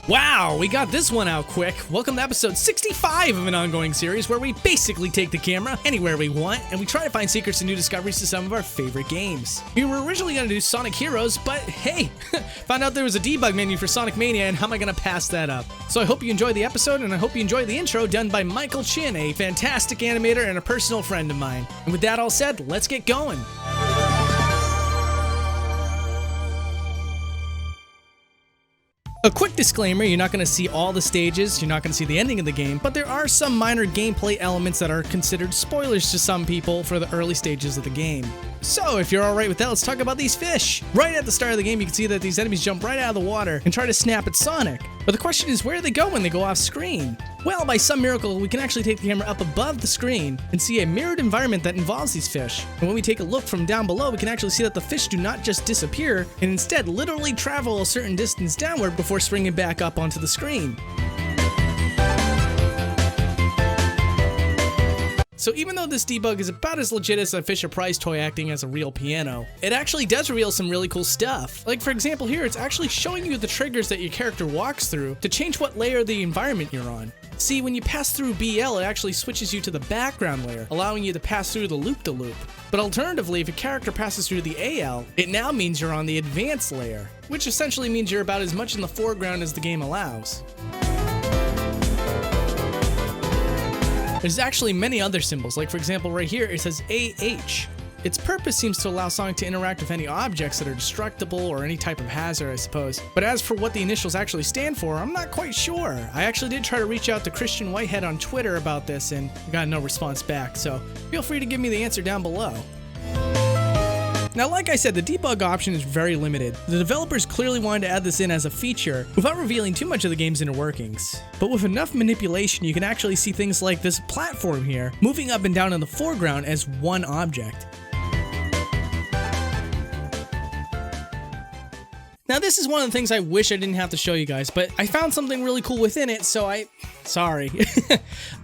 Wow, we got this one out quick. Welcome to episode 65 of an ongoing series where we basically take the camera anywhere we want and we try to find secrets and new discoveries to some of our favorite games. We were originally going to do Sonic Heroes, but hey, found out there was a debug menu for Sonic Mania, and how am I going to pass that up? So I hope you enjoyed the episode, and I hope you enjoyed the intro done by Michael Chin, a fantastic animator and a personal friend of mine. And with that all said, let's get going. A quick disclaimer, you're not going to see all the stages, you're not going to see the ending of the game, but there are some minor gameplay elements that are considered spoilers to some people for the early stages of the game. So if you're alright with that, let's talk about these fish. Right at the start of the game, you can see that these enemies jump right out of the water and try to snap at Sonic. But the question is, where do they go when they go off screen? Well, by some miracle, we can actually take the camera up above the screen and see a mirrored environment that involves these fish. And when we take a look from down below, we can actually see that the fish do not just disappear, and instead literally travel a certain distance downward before springing back up onto the screen. So even though this debug is about as legit as a Fisher-Price toy acting as a real piano, it actually does reveal some really cool stuff. Like for example here, it's actually showing you the triggers that your character walks through to change what layer of the environment you're on. See, when you pass through BL, it actually switches you to the background layer, allowing you to pass through the loop-de-loop. But alternatively, if a character passes through the AL, it now means you're on the advanced layer, which essentially means you're about as much in the foreground as the game allows. There's actually many other symbols, like for example right here it says AH. Its purpose seems to allow Sonic to interact with any objects that are destructible or any type of hazard, I suppose. But as for what the initials actually stand for, I'm not quite sure. I actually did try to reach out to Christian Whitehead on Twitter about this and got no response back, so feel free to give me the answer down below. Now, like I said, the debug option is very limited. The developers clearly wanted to add this in as a feature without revealing too much of the game's inner workings. But with enough manipulation, you can actually see things like this platform here moving up and down in the foreground as one object. Now, this is one of the things I wish I didn't have to show you guys, but I found something really cool within it, so sorry.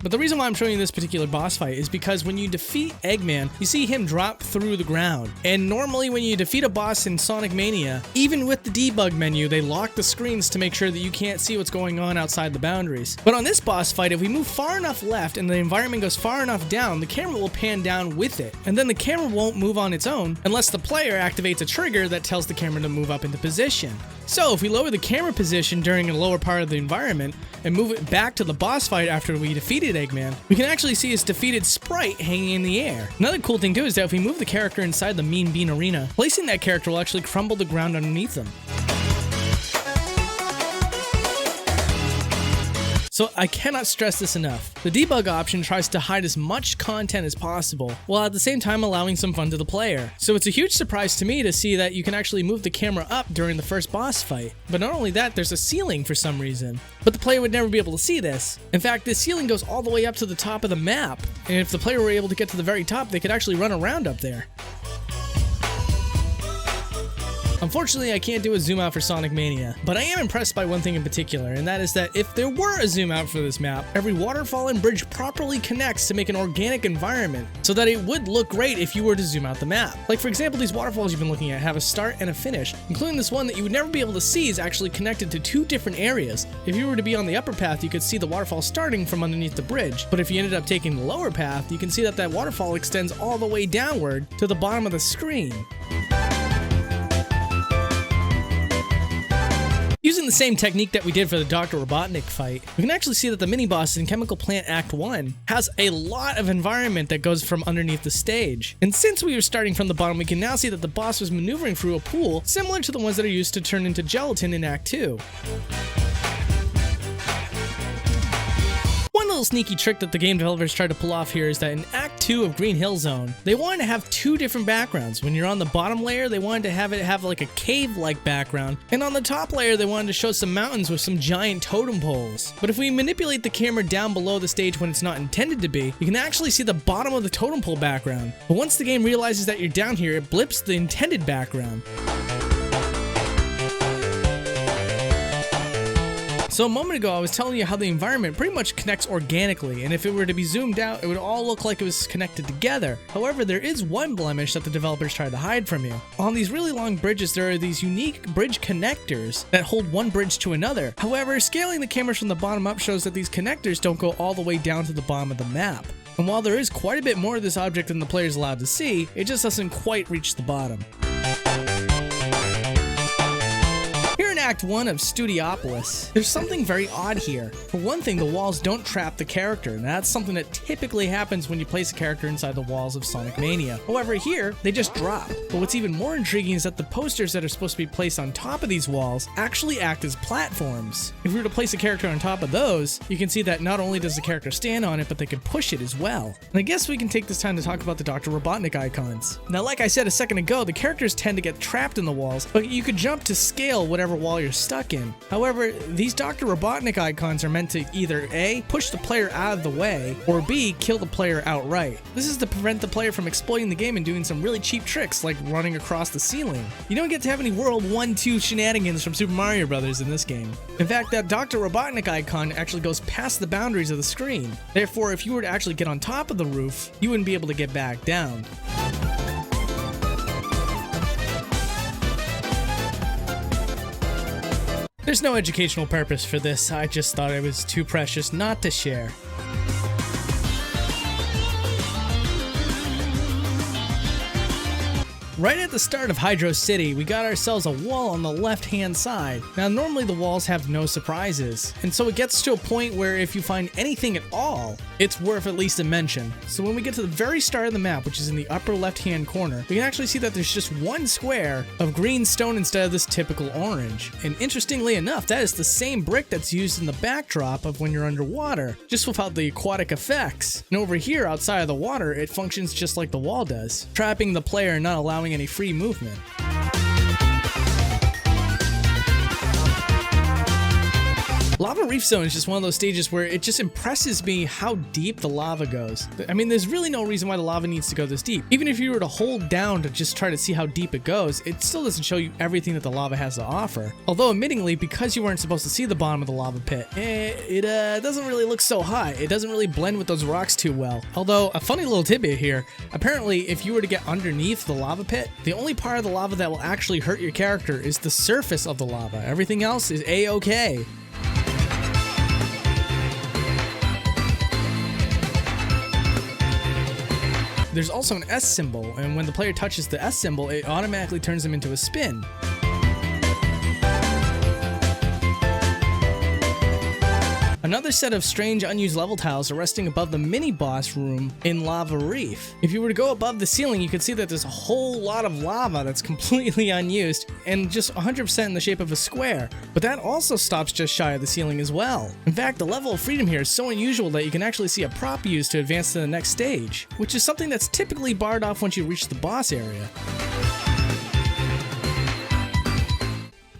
But the reason why I'm showing you this particular boss fight is because when you defeat Eggman, you see him drop through the ground. And normally when you defeat a boss in Sonic Mania, even with the debug menu, they lock the screens to make sure that you can't see what's going on outside the boundaries. But on this boss fight, if we move far enough left and the environment goes far enough down, the camera will pan down with it. And then the camera won't move on its own unless the player activates a trigger that tells the camera to move up into position. So if we lower the camera position during a lower part of the environment and move it back to the boss fight after we defeated Eggman, we can actually see his defeated sprite hanging in the air. Another cool thing too is that if we move the character inside the Mean Bean Arena, placing that character will actually crumble the ground underneath them. So I cannot stress this enough. The debug option tries to hide as much content as possible, while at the same time allowing some fun to the player. So it's a huge surprise to me to see that you can actually move the camera up during the first boss fight. But not only that, there's a ceiling for some reason. But the player would never be able to see this. In fact, this ceiling goes all the way up to the top of the map, and if the player were able to get to the very top, they could actually run around up there. Unfortunately, I can't do a zoom out for Sonic Mania, but I am impressed by one thing in particular, and that is that if there were a zoom out for this map, every waterfall and bridge properly connects to make an organic environment, so that it would look great if you were to zoom out the map. Like for example, these waterfalls you've been looking at have a start and a finish, including this one that you would never be able to see is actually connected to two different areas. If you were to be on the upper path, you could see the waterfall starting from underneath the bridge, but if you ended up taking the lower path, you can see that that waterfall extends all the way downward to the bottom of the screen. Using the same technique that we did for the Dr. Robotnik fight, we can actually see that the mini-boss in Chemical Plant Act 1 has a lot of environment that goes from underneath the stage. And since we were starting from the bottom, we can now see that the boss was maneuvering through a pool similar to the ones that are used to turn into gelatin in Act 2. One little sneaky trick that the game developers tried to pull off here is that in Act 2 of Green Hill Zone, they wanted to have two different backgrounds. When you're on the bottom layer, they wanted to have it have like a cave-like background, and on the top layer, they wanted to show some mountains with some giant totem poles. But if we manipulate the camera down below the stage when it's not intended to be, you can actually see the bottom of the totem pole background. But once the game realizes that you're down here, it blips the intended background. So a moment ago I was telling you how the environment pretty much connects organically, and if it were to be zoomed out it would all look like it was connected together. However, there is one blemish that the developers tried to hide from you. On these really long bridges there are these unique bridge connectors that hold one bridge to another. However, scaling the cameras from the bottom up shows that these connectors don't go all the way down to the bottom of the map. And while there is quite a bit more of this object than the player is allowed to see, it just doesn't quite reach the bottom. Act 1 of Studiopolis. There's something very odd here. For one thing, the walls don't trap the character, and that's something that typically happens when you place a character inside the walls of Sonic Mania. However, here, they just drop. But what's even more intriguing is that the posters that are supposed to be placed on top of these walls actually act as platforms. If we were to place a character on top of those, you can see that not only does the character stand on it, but they can push it as well. And I guess we can take this time to talk about the Dr. Robotnik icons. Now, like I said a second ago, the characters tend to get trapped in the walls, but you could jump to scale whatever wall you're stuck in. However, these Dr. Robotnik icons are meant to either A, push the player out of the way, or B, kill the player outright. This is to prevent the player from exploiting the game and doing some really cheap tricks like running across the ceiling. You don't get to have any World 1-2 shenanigans from Super Mario Bros. In this game. In fact, that Dr. Robotnik icon actually goes past the boundaries of the screen. Therefore, if you were to actually get on top of the roof, you wouldn't be able to get back down. There's no educational purpose for this, I just thought it was too precious not to share. Right at the start of Hydro City, we got ourselves a wall on the left-hand side. Now, normally the walls have no surprises, and so it gets to a point where if you find anything at all, it's worth at least a mention. So when we get to the very start of the map, which is in the upper left-hand corner, we can actually see that there's just one square of green stone instead of this typical orange. And interestingly enough, that is the same brick that's used in the backdrop of when you're underwater, just without the aquatic effects. And over here, outside of the water, it functions just like the wall does, trapping the player and not allowing any free movement. Lava Reef Zone is just one of those stages where it just impresses me how deep the lava goes. I mean, there's really no reason why the lava needs to go this deep. Even if you were to hold down to just try to see how deep it goes, it still doesn't show you everything that the lava has to offer. Although, admittingly, because you weren't supposed to see the bottom of the lava pit, it doesn't really look so high. It doesn't really blend with those rocks too well. Although, a funny little tidbit here, apparently, if you were to get underneath the lava pit, the only part of the lava that will actually hurt your character is the surface of the lava. Everything else is A-okay. There's also an S symbol, and when the player touches the S symbol, it automatically turns them into a spin. Another set of strange unused level tiles are resting above the mini-boss room in Lava Reef. If you were to go above the ceiling, you can see that there's a whole lot of lava that's completely unused and just 100% in the shape of a square. But that also stops just shy of the ceiling as well. In fact, the level of freedom here is so unusual that you can actually see a prop used to advance to the next stage, which is something that's typically barred off once you reach the boss area.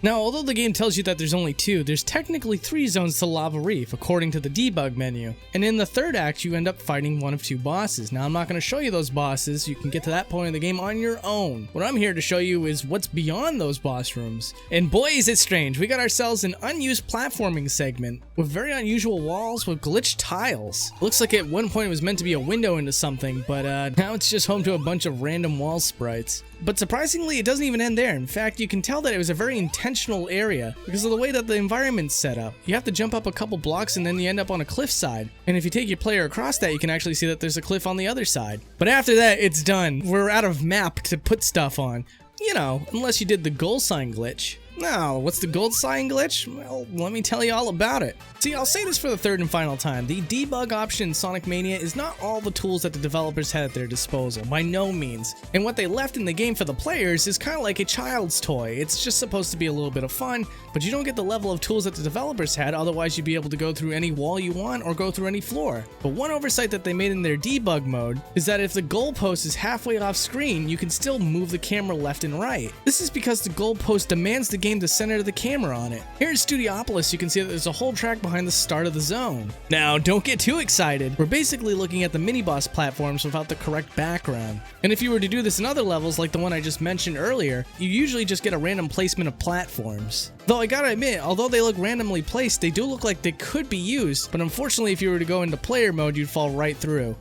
Now, although the game tells you that there's only 2, there's technically 3 zones to Lava Reef, according to the debug menu. And in the third act, you end up fighting one of 2 bosses. Now, I'm not going to show you those bosses, you can get to that point in the game on your own. What I'm here to show you is what's beyond those boss rooms. And boy, is it strange, we got ourselves an unused platforming segment, with very unusual walls with glitched tiles. Looks like at one point it was meant to be a window into something, but now it's just home to a bunch of random wall sprites. But surprisingly, it doesn't even end there. In fact, you can tell that it was a very intentional area because of the way that the environment's set up. You have to jump up a couple blocks and then you end up on a cliffside. And if you take your player across that, you can actually see that there's a cliff on the other side. But after that, it's done. We're out of map to put stuff on. You know, unless you did the goal sign glitch. Now, what's the gold sign glitch? Well, let me tell you all about it. See, I'll say this for the third and final time. The debug option in Sonic Mania is not all the tools that the developers had at their disposal, by no means. And what they left in the game for the players is kind of like a child's toy. It's just supposed to be a little bit of fun, but you don't get the level of tools that the developers had, otherwise you'd be able to go through any wall you want or go through any floor. But one oversight that they made in their debug mode is that if the goalpost is halfway off screen, you can still move the camera left and right. This is because the goalpost demands the game game to center the camera on it. Here in Studiopolis, you can see that there's a whole track behind the start of the zone. Now, don't get too excited. We're basically looking at the mini-boss platforms without the correct background. And if you were to do this in other levels, like the one I just mentioned earlier, you usually just get a random placement of platforms. Though I gotta admit, although they look randomly placed, they do look like they could be used, but unfortunately if you were to go into player mode, you'd fall right through.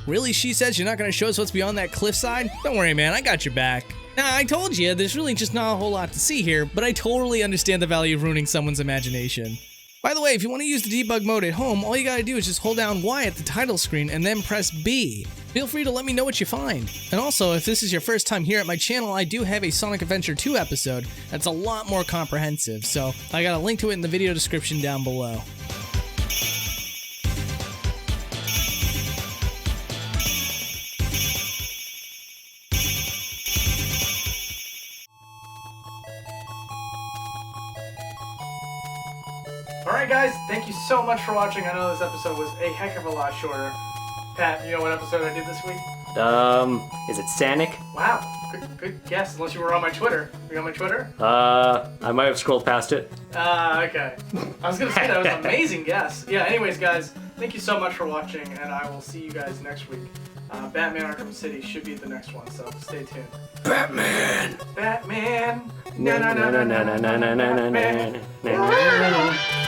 Really, Shesez, you're not gonna show us what's beyond that cliffside? Don't worry, man, I got your back. Now, I told you, there's really just not a whole lot to see here, but I totally understand the value of ruining someone's imagination. By the way, if you want to use the debug mode at home, all you gotta do is just hold down Y at the title screen and then press B. Feel free to let me know what you find. And also, if this is your first time here at my channel, I do have a Sonic Adventure 2 episode that's a lot more comprehensive, so I got a link to it in the video description down below. Alright guys, thank you so much for watching. I know this episode was a heck of a lot shorter. Pat, you know what episode I did this week? Is it Sanic? Wow, good guess, unless you were on my Twitter. Were you on my Twitter? I might have scrolled past it. Okay. I was gonna say that was an amazing guess. Yeah, anyways guys, thank you so much for watching, and I will see you guys next week. Batman Arkham City should be the next one, so stay tuned. Batman! Batman! Na na na na na na na na na na na.